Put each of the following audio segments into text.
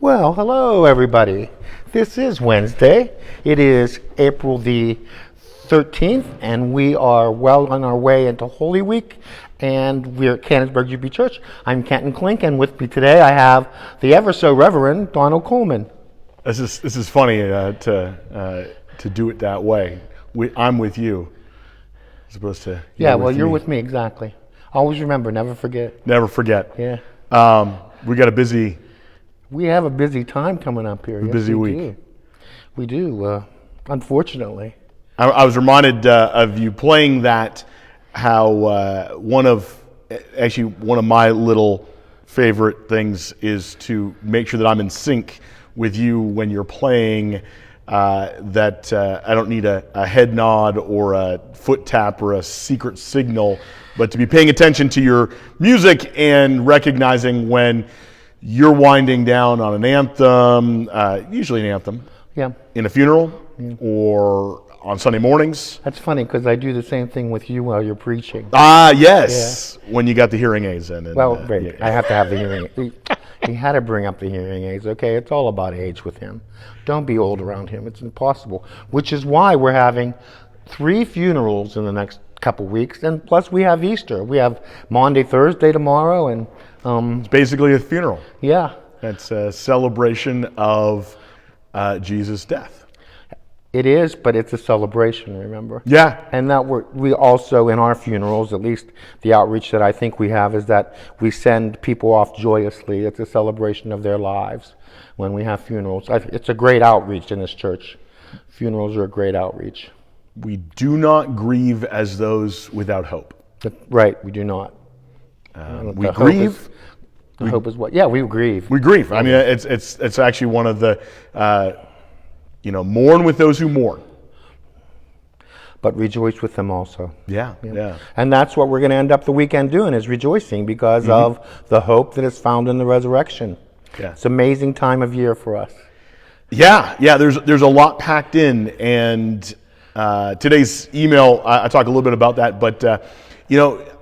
Well, hello everybody. This is Wednesday. It is April the 13th, and we are well on our way into Holy Week, and we're at Canonsburg UB Church. I'm Kenton Klink, and with me today I have the ever so Reverend Donald Coleman. This is funny to do it that way. I'm with you, as opposed to you're with me, exactly. Always remember, never forget. Never forget. Yeah. We have a busy time coming up here. Busy week. We do, unfortunately. I was reminded of you playing that, how one of my little favorite things is to make sure that I'm in sync with you when you're playing, that I don't need a head nod or a foot tap or a secret signal, but to be paying attention to your music and recognizing when you're winding down on an anthem, usually an anthem, in a funeral or on Sunday mornings. That's funny because I do the same thing with you while you're preaching. Yes, when you got the hearing aids in. And, I have to have the hearing aids. He had to bring up the hearing aids, okay? It's all about age with him. Don't be old around him. It's impossible, which is why we're having 3 funerals in the next couple weeks, and plus we have Easter. We have Maundy Thursday tomorrow, and it's basically a funeral. Yeah. It's a celebration of Jesus' death. It is, but it's a celebration, remember? Yeah. And that we also, in our funerals, at least the outreach that I think we have, is that we send people off joyously. It's a celebration of their lives when we have funerals. It's a great outreach in this church. Funerals are a great outreach. We do not grieve as those without hope. Right, we do not. We grieve. Hope is what? Yeah, we grieve. We grieve. I mean, it's actually one of the, mourn with those who mourn. But rejoice with them also. Yeah. And that's what we're going to end up the weekend doing, is rejoicing because of the hope that is found in the resurrection. Yeah. It's an amazing time of year for us. Yeah. There's a lot packed in, and today's email, I talk a little bit about that, but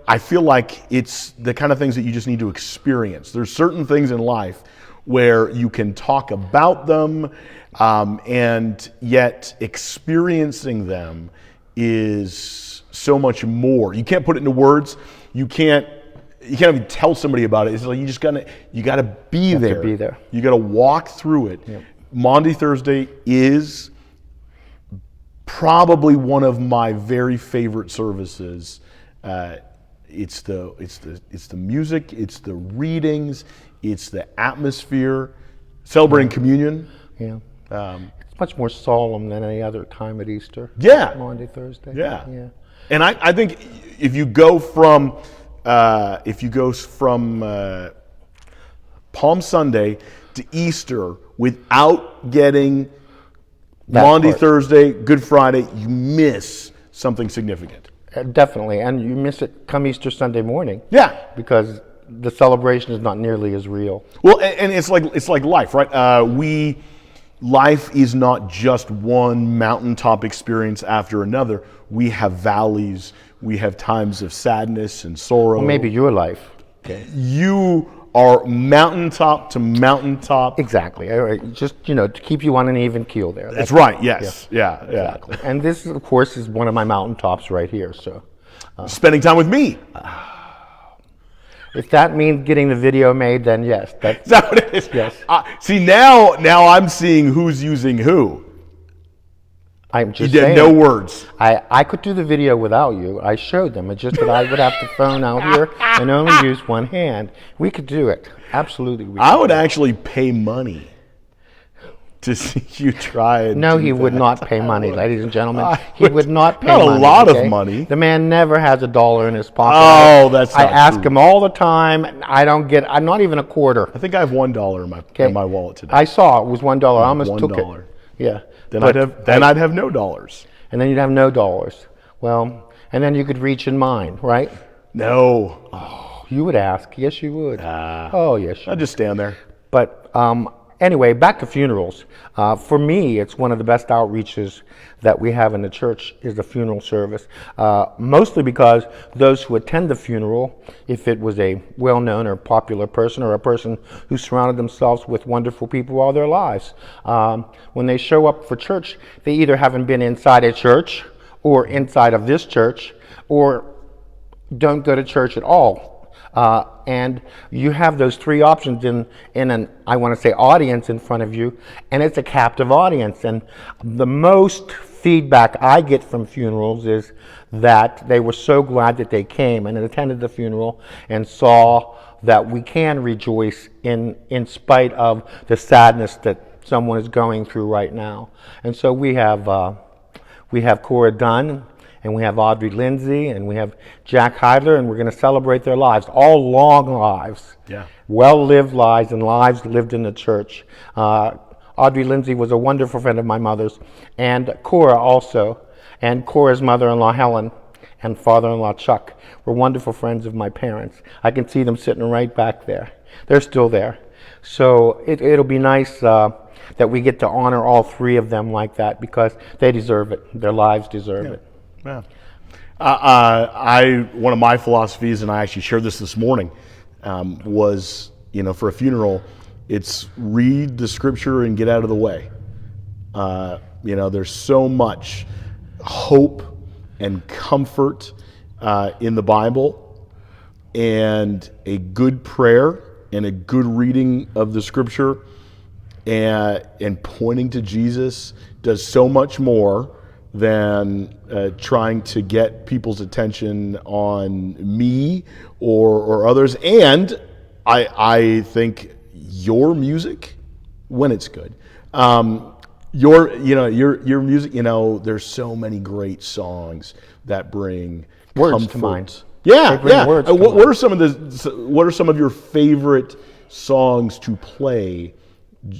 I feel like it's the kind of things that you just need to experience. There's certain things in life where you can talk about them, and yet experiencing them is so much more. You can't put it into words. You can't even tell somebody about it. It's like you gotta be there. To be there. You gotta walk through it. Yep. Maundy Thursday is probably one of my very favorite services. It's the music, it's the readings, it's the atmosphere, celebrating communion. Yeah. It's much more solemn than any other time at Easter. Yeah. Maundy Thursday. Yeah. And I think if you go from Palm Sunday to Easter without getting Maundy Thursday, Good Friday, you miss something significant. Definitely, and you miss it come Easter Sunday morning. Yeah, because the celebration is not nearly as real. Well, and it's like life, right? Life is not just one mountaintop experience after another. We have valleys. We have times of sadness and sorrow. Well, maybe your life. Okay. You are mountaintop to mountaintop. Exactly. Just to keep you on an even keel there. That's right. Yes. Yeah. Exactly. And this, of course, is one of my mountaintops right here. So, spending time with me. If that means getting the video made, then yes. Is that what it is? Yes. See, now I'm seeing who's using who. I'm just saying. No words. I could do the video without you. I showed them. It's just that I would have the phone out here and only use one hand. We could do it. Absolutely. I would actually pay money to see you try and No, he would not pay money, ladies and gentlemen. He would not pay money. Not a lot of money. The man never has $1 in his pocket. Oh, that's not I ask true. him all the time. I'm not even a quarter. I think I have $1 in my wallet today. I saw it was $1. I almost took it. Yeah. Then I'd have no dollars. And then you'd have no dollars. Well, and then you could reach in mine, right? No. Oh, you would ask. Yes, you would. Oh, yes. I'd just stand there. But Anyway, back to funerals. For me, it's one of the best outreaches that we have in the church is the funeral service. Mostly because those who attend the funeral, if it was a well-known or popular person or a person who surrounded themselves with wonderful people all their lives, when they show up for church, they either haven't been inside a church or inside of this church or don't go to church at all. And you have those three options in an, I want to say, audience in front of you, and it's a captive audience. And the most feedback I get from funerals is that they were so glad that they came and attended the funeral and saw that we can rejoice in spite of the sadness that someone is going through right now. And so we have Cora Dunn, and we have Audrey Lindsay, and we have Jack Heidler, and we're going to celebrate their lives, all long lives, well-lived lives, and lives lived in the church. Audrey Lindsay was a wonderful friend of my mother's, and Cora also, and Cora's mother-in-law Helen and father-in-law Chuck were wonderful friends of my parents. I can see them sitting right back there. They're still there. So it'll be nice that we get to honor all three of them like that because they deserve it. Their lives deserve it. Yeah. One of my philosophies, and I actually shared this morning, was, for a funeral, it's read the scripture and get out of the way. There's so much hope and comfort in the Bible, and a good prayer and a good reading of the scripture and pointing to Jesus does so much more than trying to get people's attention on me or others. And I think your music, when it's good, your music, there's so many great songs that bring words comfort to mind. Yeah. Words to what are some of your favorite songs to play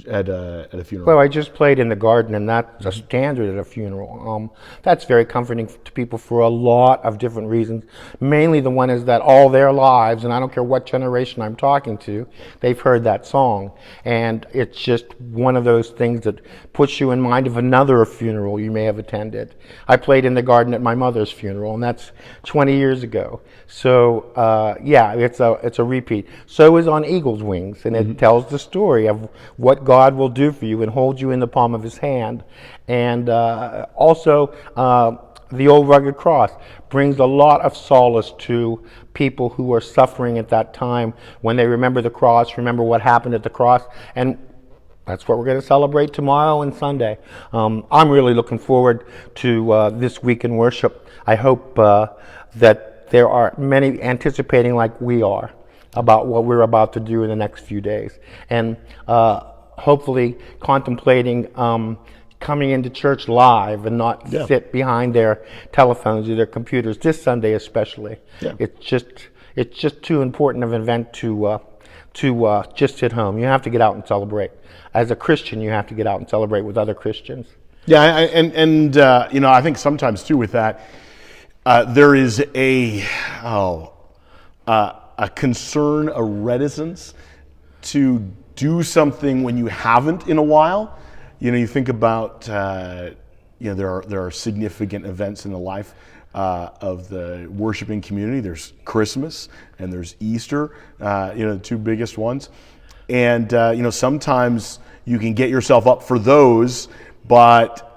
at a funeral? Well, I just played in the garden, and that's a standard at a funeral. That's very comforting to people for a lot of different reasons. Mainly the one is that all their lives, and I don't care what generation I'm talking to, they've heard that song. And it's just one of those things that puts you in mind of another funeral you may have attended. I played in the garden at my mother's funeral, and that's 20 years ago. So, it's a repeat. So is On Eagle's Wings, and it tells the story of what God will do for you and hold you in the palm of his hand. And also, The Old Rugged Cross brings a lot of solace to people who are suffering at that time when they remember the cross, remember what happened at the cross. And that's what we're going to celebrate tomorrow and Sunday. I'm really looking forward to this week in worship. I hope that there are many anticipating like we are about what we're about to do in the next few days. And hopefully contemplating coming into church live and not sit behind their telephones or their computers this Sunday especially. It's just too important of an event to just sit home. You have to get out and celebrate. As a Christian, you have to get out and celebrate with other Christians. I think sometimes too with that there is a concern, a reticence to do something when you haven't in a while. You think about, there are significant events in the life of the worshiping community. There's Christmas and there's Easter, the two biggest ones. And, sometimes you can get yourself up for those, but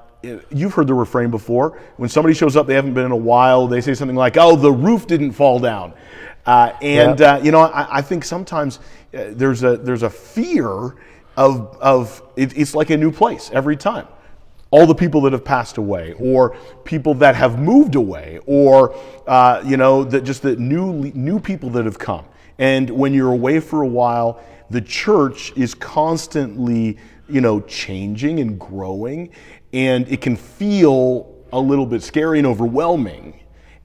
you've heard the refrain before. When somebody shows up, they haven't been in a while, they say something like, "Oh, the roof didn't fall down." I think sometimes there's a fear of it's like a new place every time. All the people that have passed away, or people that have moved away, or the new people that have come. And when you're away for a while, the church is constantly changing and growing, and it can feel a little bit scary and overwhelming.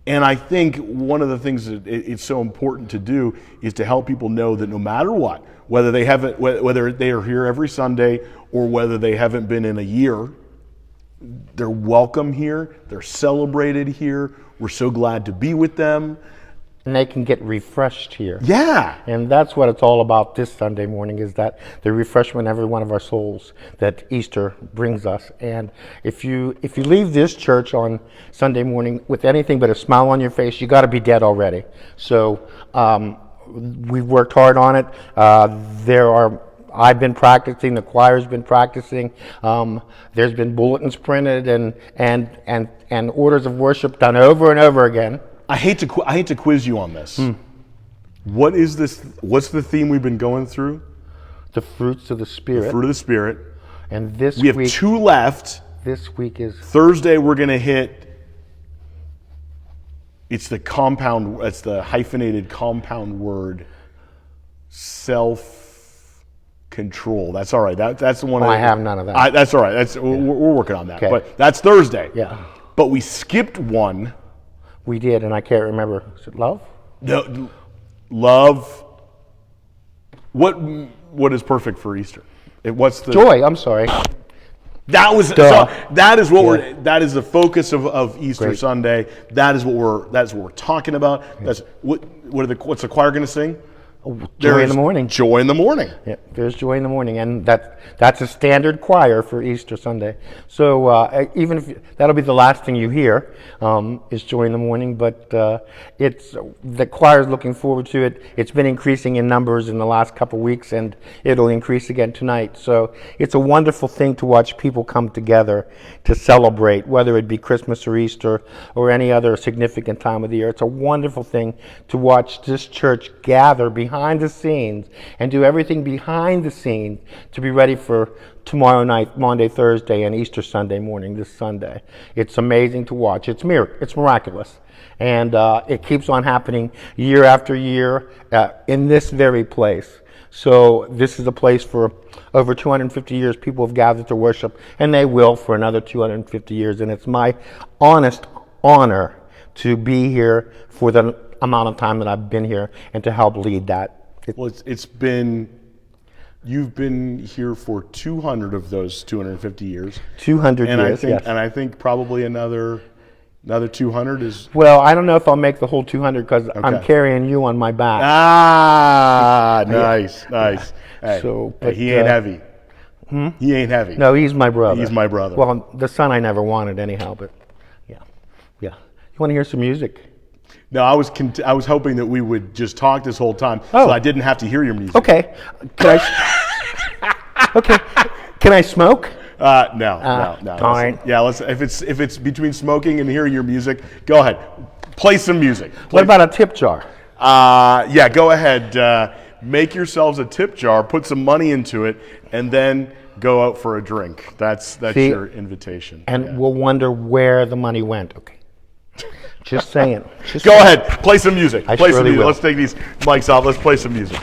And I think one of the things that it's so important to do is to help people know that no matter what, whether they are here every Sunday or whether they haven't been in a year, they're welcome here. They're celebrated here. We're so glad to be with them. and they can get refreshed here. Yeah. And that's what it's all about this Sunday morning, is that the refreshment of every one of our souls that Easter brings us. And if you leave this church on Sunday morning with anything but a smile on your face, you got to be dead already. So we've worked hard on it. I've been practicing. The choir's been practicing. There's been bulletins printed and orders of worship done over and over again. I hate to quiz you on this. What is this? What's the theme we've been going through? The fruits of the Spirit. The fruit of the Spirit. And this We have week, 2 left. This week is Thursday we're going to hit. It's the hyphenated compound word. Self-control. That's all right. That's the one. I have none of that. That's all right. We're working on that. Okay. But that's Thursday. Yeah. But we skipped one. We did, and I can't remember. Is it love? No, love. What is perfect for Easter? What's the Joy. I'm sorry. That was Duh. so. That is what Yeah. That is the focus of Easter Great. Sunday. That's what we're talking about. That's what's the choir going to sing? Joy in the morning. Joy in the morning. Yeah, there's joy in the morning, and that's a standard choir for Easter Sunday. So even if that'll be the last thing you hear, is joy in the morning. But the choir's looking forward to it. It's been increasing in numbers in the last couple of weeks, and it'll increase again tonight. So it's a wonderful thing to watch people come together to celebrate, whether it be Christmas or Easter or any other significant time of the year. It's a wonderful thing to watch this church gather behind the scenes and do everything behind the scenes to be ready for tomorrow night, Monday, Thursday, and Easter Sunday morning, this Sunday. It's amazing to watch. It's miraculous. And it keeps on happening year after year in this very place. So this is a place for over 250 years people have gathered to worship, and they will for another 250 years. And it's my honest honor to be here for the amount of time that I've been here and to help lead that. You've been here for 200 of those 250 years. 200 and years, yes. And I think probably another 200 is. Well, I don't know if I'll make the whole 200 because I'm carrying you on my back. Nice. Hey, So, hey, he ain't heavy. He ain't heavy. No, he's my brother. He's my brother. Well, the son I never wanted anyhow, but yeah. You want to hear some music? No, I was hoping that we would just talk this whole time, Oh. so I didn't have to hear your music. Okay. Can I smoke? No. Darn. If it's between smoking and hearing your music, go ahead. Play some music. What about a tip jar? Go ahead. Make yourselves a tip jar, put some money into it, and then go out for a drink. That's your invitation. And we'll wonder where the money went. Okay. Just saying. Go ahead. Play some music. I Play some surely music. will. Let's take these mics off. Let's play some music.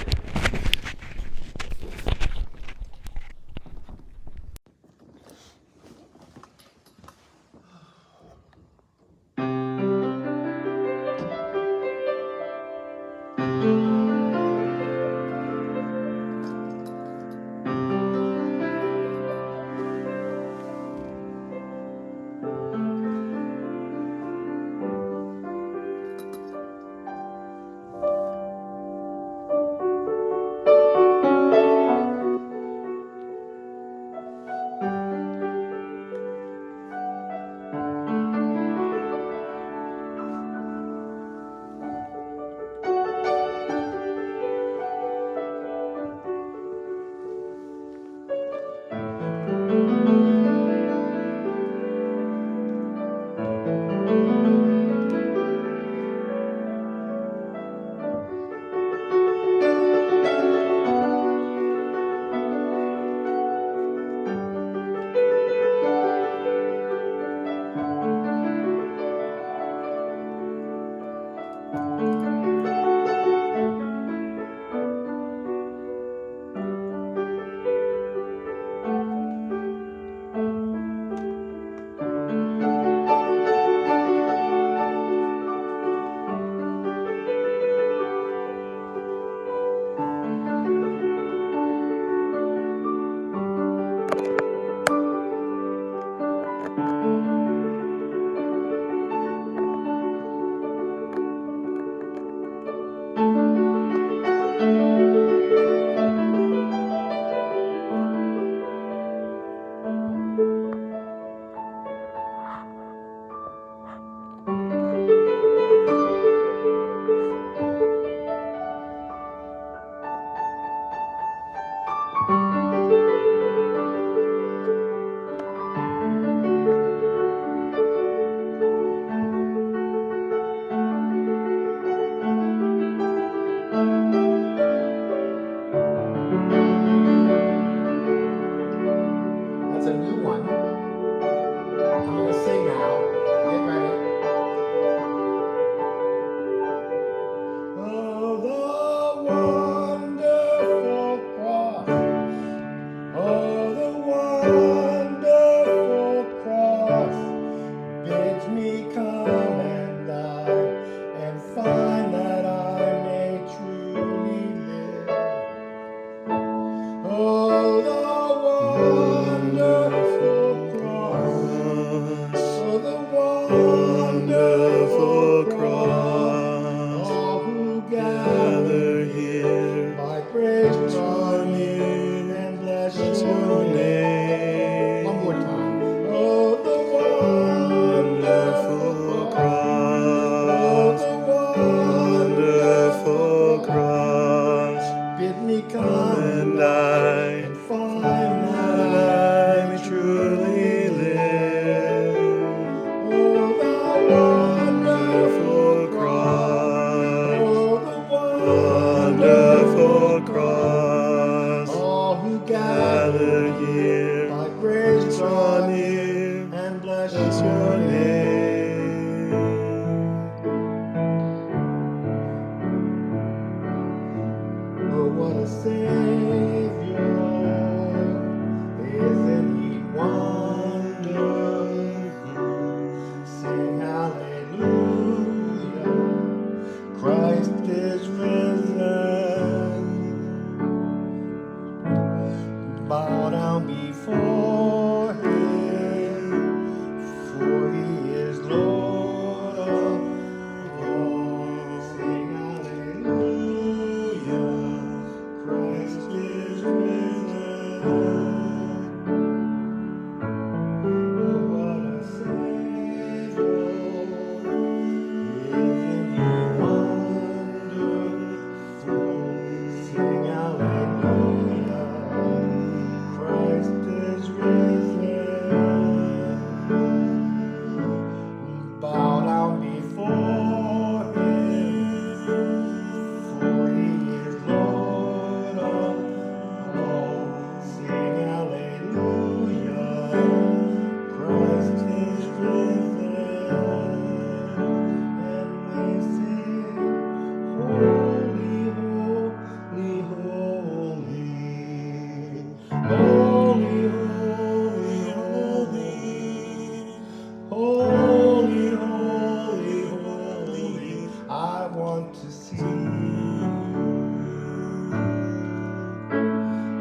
want to see you.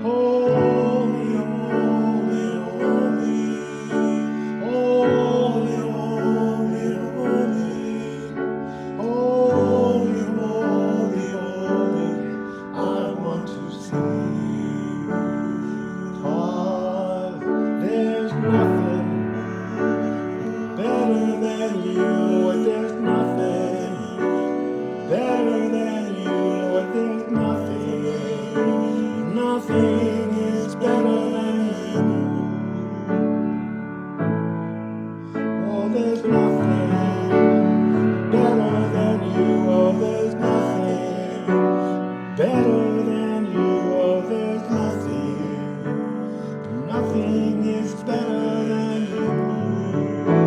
Holy, holy, holy. Holy, holy, holy. Holy, holy, holy. I want to see you. 'Cause there's nothing better than you. There's nothing better than you. There's nothing. Nothing is better than you. Oh, there's nothing better than you. Oh, there's nothing better than you. Oh, there's nothing. Nothing is better than you.